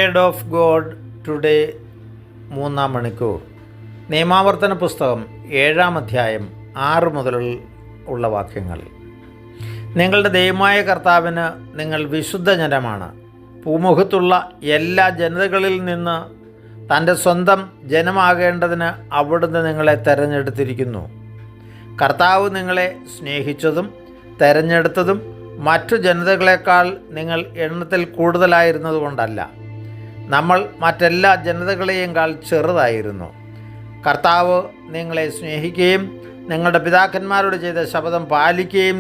Word of God today 3 മണിക്കൂർ. നിയമാവർത്തന പുസ്തകം 7 അധ്യായം 6 മുതൽ ഉള്ള വാക്യങ്ങൾ. നിങ്ങളുടെ ദൈവമായ കർത്താവിന് നിങ്ങൾ വിശുദ്ധ ജനമാണ്. ഭൂമുഖത്തുള്ള എല്ലാ ജനതകളിൽ നിന്ന് തൻ്റെ സ്വന്തം ജനമാകേണ്ടതിന് അവിടുന്ന് നിങ്ങളെ തെരഞ്ഞെടുത്തിരിക്കുന്നു. കർത്താവ് നിങ്ങളെ സ്നേഹിച്ചതും തെരഞ്ഞെടുത്തതും മറ്റു ജനതകളെക്കാൾ നിങ്ങൾ എണ്ണത്തിൽ കൂടുതലായിരുന്നതുകൊണ്ടല്ല, നമ്മൾ മറ്റെല്ലാ ജനതകളെയേക്കാൾ ചെറുതായിരുന്നു. കർത്താവ് നിങ്ങളെ സ്നേഹിക്കുകയും നിങ്ങളുടെ പിതാക്കന്മാരോട് ചെയ്ത ശപഥം പാലിക്കുകയും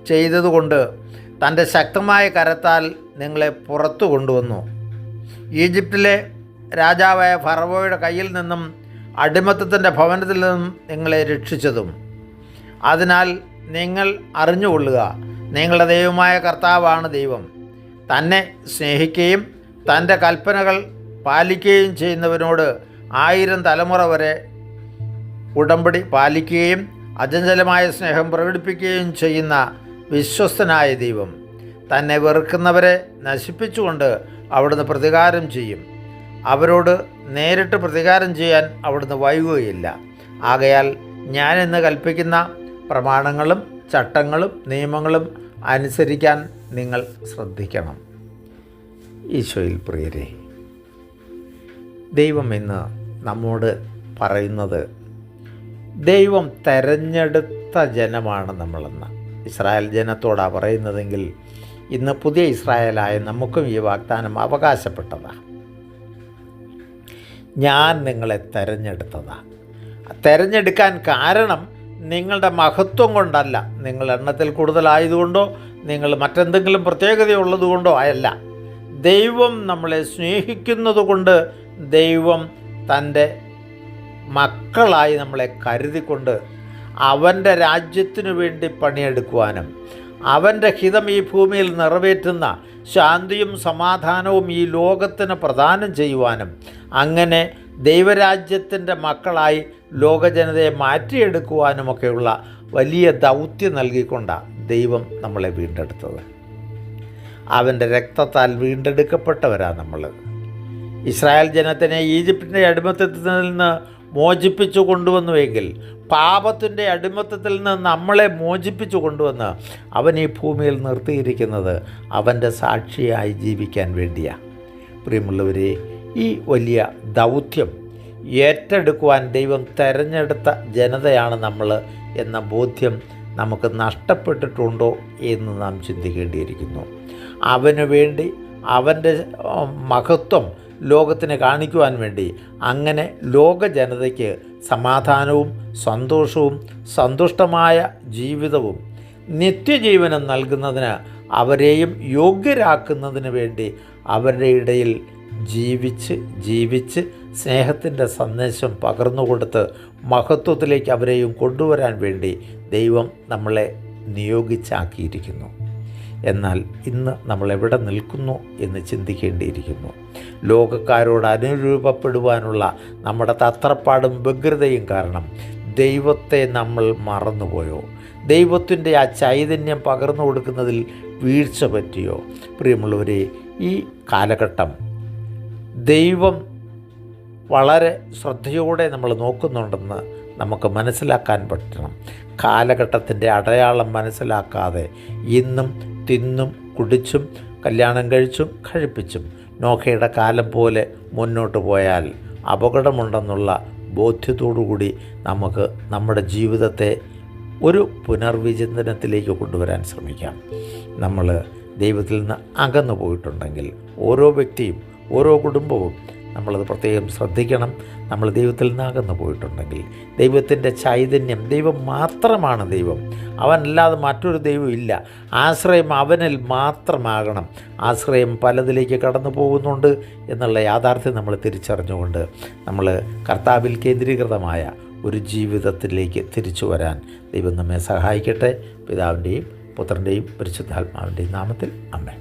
ചെയ്തതുകൊണ്ട് തൻ്റെ ശക്തമായ കരത്താൽ നിങ്ങളെ പുറത്തു കൊണ്ടുവന്നു. ഈജിപ്തിലെ രാജാവായ ഫറവോയുടെ കയ്യിൽ നിന്നും അടിമത്തത്തിൻ്റെ ഭവനത്തിൽ നിന്നും നിങ്ങളെ രക്ഷിച്ചതും. അതിനാൽ നിങ്ങൾ അറിഞ്ഞുകൊള്ളുക, നിങ്ങളുടെ ദൈവമായ കർത്താവാണ് ദൈവം. തന്നെ സ്നേഹിക്കുകയും തൻ്റെ കൽപ്പനകൾ പാലിക്കുകയും ചെയ്യുന്നവനോട് 1000 തലമുറ വരെ ഉടമ്പടി പാലിക്കുകയും അചഞ്ചലമായ സ്നേഹം പ്രകടിപ്പിക്കുകയും ചെയ്യുന്ന വിശ്വസ്തനായ ദൈവം. തന്നെ വെറുക്കുന്നവരെ നശിപ്പിച്ചുകൊണ്ട് അവിടുന്ന് പ്രതികാരം ചെയ്യും. അവരോട് നേരിട്ട് പ്രതികാരം ചെയ്യാൻ അവിടുന്ന് വൈകുകയില്ല. ആകയാൽ ഞാനിന്ന് കൽപ്പിക്കുന്ന പ്രമാണങ്ങളും ചട്ടങ്ങളും നിയമങ്ങളും അനുസരിക്കാൻ നിങ്ങൾ ശ്രദ്ധിക്കണം. ഈശോയിൽ പ്രിയരെ, ദൈവം ഇന്ന് നമ്മോട് പറയുന്നത് ദൈവം തെരഞ്ഞെടുത്ത ജനമാണ് നമ്മളെന്ന്. ഇസ്രായേൽ ജനത്തോടാണ് പറയുന്നതെങ്കിൽ ഇന്ന് പുതിയ ഇസ്രായേലായ നമുക്കും ഈ വാഗ്ദാനം അവകാശപ്പെട്ടതാണ്. ഞാൻ നിങ്ങളെ തെരഞ്ഞെടുത്തതാണ്. തെരഞ്ഞെടുക്കാൻ കാരണം നിങ്ങളുടെ മഹത്വം കൊണ്ടല്ല, നിങ്ങൾ എണ്ണത്തിൽ കൂടുതലായതുകൊണ്ടോ നിങ്ങൾ മറ്റെന്തെങ്കിലും പ്രത്യേകതയുള്ളതുകൊണ്ടോ അല്ല. ദൈവം നമ്മളെ സ്നേഹിക്കുന്നത് കൊണ്ട് ദൈവം തൻ്റെ മക്കളായി നമ്മളെ കരുതിക്കൊണ്ട് അവൻ്റെ രാജ്യത്തിനു വേണ്ടി പണിയെടുക്കുവാനും അവൻ്റെ ഹിതം ഈ ഭൂമിയിൽ നിറവേറ്റുന്ന ശാന്തിയും സമാധാനവും ഈ ലോകത്തിന് പ്രദാനം ചെയ്യുവാനും അങ്ങനെ ദൈവരാജ്യത്തിൻ്റെ മക്കളായി ലോകജനതയെ മാറ്റിയെടുക്കുവാനുമൊക്കെയുള്ള വലിയ ദൗത്യം നൽകിക്കൊണ്ടാണ് ദൈവം നമ്മളെ വീണ്ടെടുത്തത്. അവൻ്റെ രക്തത്താൽ വീണ്ടെടുക്കപ്പെട്ടവരാണ് നമ്മൾ. ഇസ്രായേൽ ജനത്തിനെ ഈജിപ്തിൻ്റെ അടിമത്തത്തിൽ നിന്ന് മോചിപ്പിച്ചു കൊണ്ടുവന്നുവെങ്കിൽ പാപത്തിൻ്റെ അടിമത്തത്തിൽ നിന്ന് നമ്മളെ മോചിപ്പിച്ചു കൊണ്ടുവന്ന് അവൻ ഈ ഭൂമിയിൽ നിർത്തിയിരിക്കുന്നത് അവൻ്റെ സാക്ഷിയായി ജീവിക്കാൻ വേണ്ടിയാണ്. പ്രിയമുള്ളവരെ, ഈ വലിയ ദൗത്യം ഏറ്റെടുക്കുവാൻ ദൈവം തെരഞ്ഞെടുത്ത ജനതയാണ് നമ്മൾ എന്ന ബോധ്യം നമുക്ക് നഷ്ടപ്പെട്ടിട്ടുണ്ടോ എന്ന് നാം ചിന്തിക്കേണ്ടിയിരിക്കുന്നു. അവന് വേണ്ടി അവൻ്റെ മഹത്വം ലോകത്തിന് കാണിക്കുവാൻ വേണ്ടി അങ്ങനെ ലോക ജനതയ്ക്ക് സമാധാനവും സന്തോഷവും സന്തുഷ്ടമായ ജീവിതവും നിത്യജീവനം നൽകുന്നതിന് അവരെയും യോഗ്യരാക്കുന്നതിന് വേണ്ടി അവരുടെ ഇടയിൽ ജീവിച്ച് സ്നേഹത്തിൻ്റെ സന്ദേശം പകർന്നുകൊടുത്ത് മഹത്വത്തിലേക്ക് അവരെയും കൊണ്ടുവരാൻ വേണ്ടി ദൈവം നമ്മളെ നിയോഗിച്ചാക്കിയിരിക്കുന്നു. എന്നാൽ ഇന്ന് നമ്മൾ എവിടെ നിൽക്കുന്നു എന്ന് ചിന്തിക്കേണ്ടിയിരിക്കുന്നു. ലോകക്കാരോട് അനുരൂപപ്പെടുവാനുള്ള നമ്മുടെ തത്രപ്പാടും വ്യഗ്രതയും കാരണം ദൈവത്തെ നമ്മൾ മറന്നുപോയോ? ദൈവത്തിൻ്റെ ആ ചൈതന്യം പകർന്നു കൊടുക്കുന്നതിൽ വീഴ്ച പറ്റിയോ? പ്രിയമുള്ളവരെ, ഈ കാലഘട്ടം ദൈവം വളരെ ശ്രദ്ധയോടെ നമ്മൾ നോക്കുന്നുണ്ടെന്ന് നമുക്ക് മനസ്സിലാക്കാൻ പറ്റണം. കാലഘട്ടത്തിൻ്റെ അടയാളം മനസ്സിലാക്കാതെ ഇന്നും തിന്നും കുടിച്ചും കല്യാണം കഴിച്ചും കഴിപ്പിച്ചും നോഹയുടെ കാലം പോലെ മുന്നോട്ട് പോയാൽ അപകടമുണ്ടെന്നുള്ള ബോധ്യത്തോടുകൂടി നമുക്ക് നമ്മുടെ ജീവിതത്തെ ഒരു പുനർവിചിന്തനത്തിലേക്ക് കൊണ്ടുവരാൻ ശ്രമിക്കാം. നമ്മൾ ദൈവത്തിൽ നിന്ന് അകന്നു പോയിട്ടുണ്ടെങ്കിൽ ഓരോ വ്യക്തിയും ഓരോ കുടുംബവും നമ്മളത് പ്രത്യേകം ശ്രദ്ധിക്കണം. നമ്മൾ ദൈവത്തിൽ നിന്ന് അകന്നു പോയിട്ടുണ്ടെങ്കിൽ ദൈവത്തിൻ്റെ ചൈതന്യം, ദൈവം മാത്രമാണ് ദൈവം, അവനല്ലാതെ മറ്റൊരു ദൈവം ഇല്ല. ആശ്രയം അവനിൽ മാത്രമാകണം. ആശ്രയം പലതിലേക്ക് കടന്നു പോകുന്നുണ്ട് എന്നുള്ള യാഥാർത്ഥ്യം നമ്മൾ തിരിച്ചറിഞ്ഞുകൊണ്ട് നമ്മൾ കർത്താവിൽ കേന്ദ്രീകൃതമായ ഒരു ജീവിതത്തിലേക്ക് തിരിച്ചു വരാൻ ദൈവം നമ്മെ സഹായിക്കട്ടെ. പിതാവിൻ്റെയും പുത്രൻ്റെയും പരിശുദ്ധാത്മാവിൻ്റെയും നാമത്തിൽ ആമേൻ.